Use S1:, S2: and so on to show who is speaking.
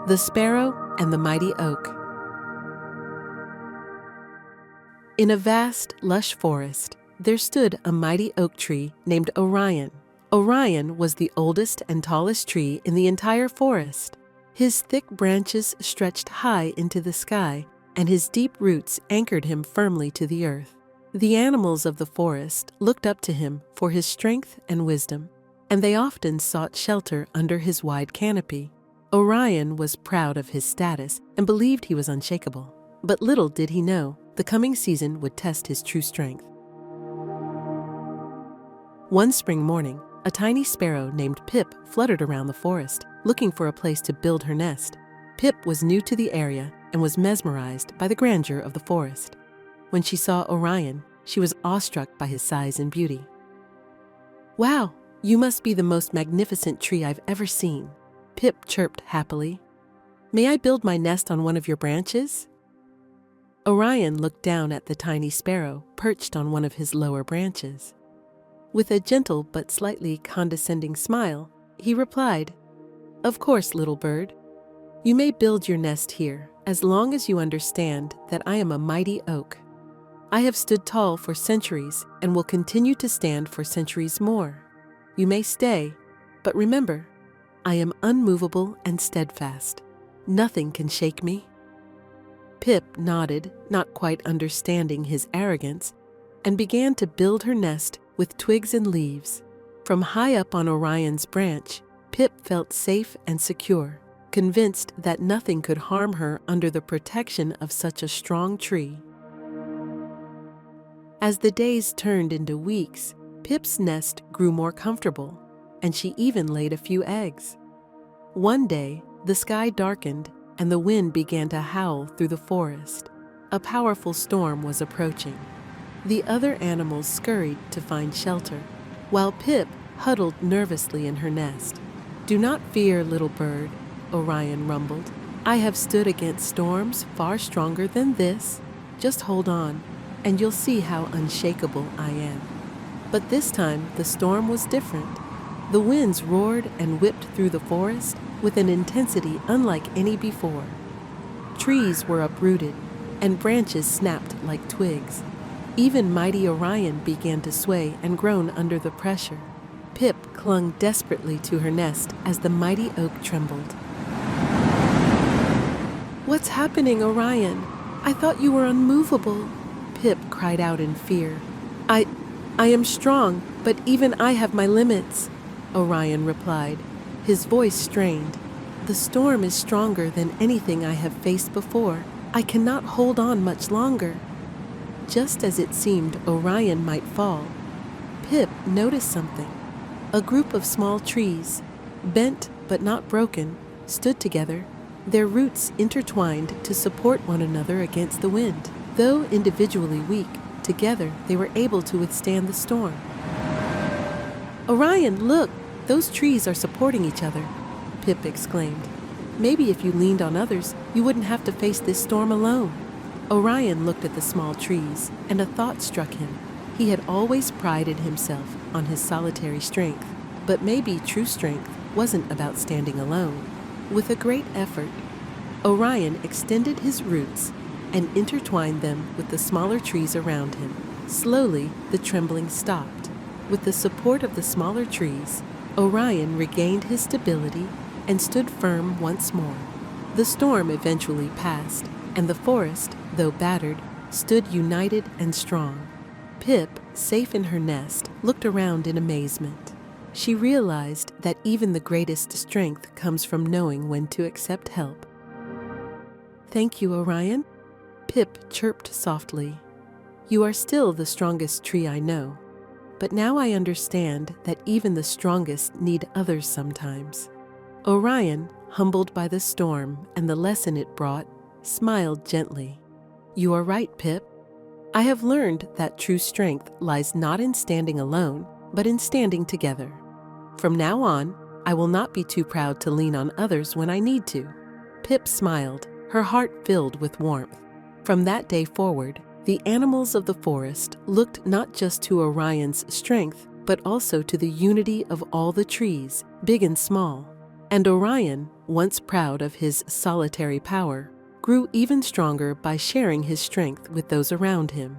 S1: The Sparrow and the Mighty Oak. In a vast, lush forest, there stood a mighty oak tree named Orion. Orion was the oldest and tallest tree in the entire forest. His thick branches stretched high into the sky, and his deep roots anchored him firmly to the earth. The animals of the forest looked up to him for his strength and wisdom, and they often sought shelter under his wide canopy. Orion was proud of his status and believed he was unshakable. But little did he know, the coming season would test his true strength. One spring morning, a tiny sparrow named Pip fluttered around the forest, looking for a place to build her nest. Pip was new to the area and was mesmerized by the grandeur of the forest. When she saw Orion, she was awestruck by his size and beauty. "Wow, you must be the most magnificent tree I've ever seen," Pip chirped happily. "May I build my nest on one of your branches?" Orion looked down at the tiny sparrow perched on one of his lower branches. With a gentle but slightly condescending smile, he replied, "Of course, little bird. You may build your nest here as long as you understand that I am a mighty oak. I have stood tall for centuries and will continue to stand for centuries more. You may stay, but remember, I am unmovable and steadfast. Nothing can shake me." Pip nodded, not quite understanding his arrogance, and began to build her nest with twigs and leaves. From high up on Orion's branch, Pip felt safe and secure, convinced that nothing could harm her under the protection of such a strong tree. As the days turned into weeks, Pip's nest grew more comfortable, and she even laid a few eggs. One day, the sky darkened and the wind began to howl through the forest. A powerful storm was approaching. The other animals scurried to find shelter, while Pip huddled nervously in her nest. "Do not fear, little bird," Orion rumbled. "I have stood against storms far stronger than this. Just hold on, and you'll see how unshakable I am." But this time, the storm was different. The winds roared and whipped through the forest with an intensity unlike any before. Trees were uprooted, and branches snapped like twigs. Even mighty Orion began to sway and groan under the pressure. Pip clung desperately to her nest as the mighty oak trembled. "What's happening, Orion? I thought you were unmovable," Pip cried out in fear. I am strong, but even I have my limits," Orion replied, his voice strained. "The storm is stronger than anything I have faced before. I cannot hold on much longer." Just as it seemed Orion might fall, Pip noticed something. A group of small trees, bent but not broken, stood together, their roots intertwined to support one another against the wind. Though individually weak, together they were able to withstand the storm. "Orion, look! Those trees are supporting each other," Pip exclaimed. "Maybe if you leaned on others, you wouldn't have to face this storm alone." Orion looked at the small trees, and a thought struck him. He had always prided himself on his solitary strength, but maybe true strength wasn't about standing alone. With a great effort, Orion extended his roots and intertwined them with the smaller trees around him. Slowly, the trembling stopped. With the support of the smaller trees, Orion regained his stability and stood firm once more. The storm eventually passed, and the forest, though battered, stood united and strong. Pip, safe in her nest, looked around in amazement. She realized that even the greatest strength comes from knowing when to accept help. "Thank you, Orion," Pip chirped softly. "You are still the strongest tree I know, but now I understand that even the strongest need others sometimes." Orion, humbled by the storm and the lesson it brought, smiled gently. "You are right, Pip. I have learned that true strength lies not in standing alone, but in standing together. From now on, I will not be too proud to lean on others when I need to." Pip smiled, her heart filled with warmth. From that day forward, the animals of the forest looked not just to Orion's strength, but also to the unity of all the trees, big and small. And Orion, once proud of his solitary power, grew even stronger by sharing his strength with those around him.